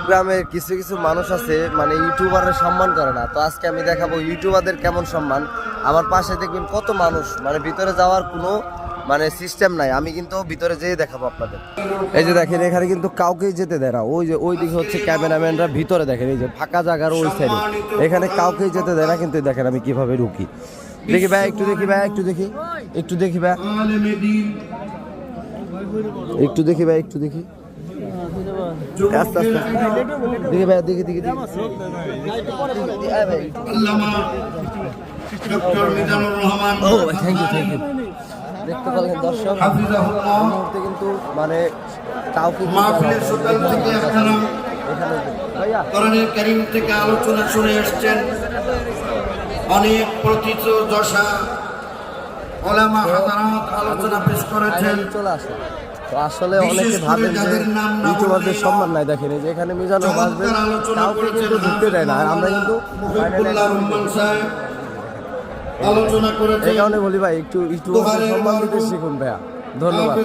গ্রামের কিছু কিছু মানুষ আছে মানে ইউটিউবারের সম্মান করে না, তো আজকে আমি দেখাবো ইউটিউবারদের কেমন সম্মান। আমার পাশে দেখবেন কত মানুষ, মানে ভিতরে যাওয়ার কোনো মানে সিস্টেম নাই, আমি কিন্তু ভিতরে যেয়ে দেখাবো আপনাদের। এই যে দেখেন এখানে কিন্তু কাউকেই যেতে দেয় না, ওই যে ওই দিকে হচ্ছে ক্যামেরাম্যানরা, ভিতরে দেখেন এই যে ফাঁকা জায়গার ওই সাইডে, এখানে কাউকেই যেতে দেয় না। কিন্তু দেখেন আমি কিভাবে ঢুকি, দেখি ভাই একটু দেখি, ভাই একটু দেখি, একটু দেখি ভাই, একটু দেখি ভাই, একটু দেখি, আস্তে আস্তে দেখি ভাই, দেখি দেখি দেখি। ও থ্যাংক ইউ, থ্যাংক ইউ। দেখতে পাচ্ছেন দর্শক, এই মুহূর্তে কিন্তু মানে কাউকে কোরআনুল কারীম থেকে আলোচনা শুনে আসছেন, অনেক প্রথিতযশা উলামা হাজারাত আলোচনা পেশ করেছেন। চলে আসে তো আসলে অনেকে ভাবেন যে ইউটিউবারদের সম্মান নাই। দেখেন এই যে এখানে মিজানুর আসবে, কাউকে কিন্তু ঢুকতে দেয় না, আর আমরা কিন্তু আলোচনা করেছেন। এই কারণে বলি ভাই একটু ইউটিউবারদের সম্মান দিতে শিখুন ভাইয়া, ধন্যবাদ।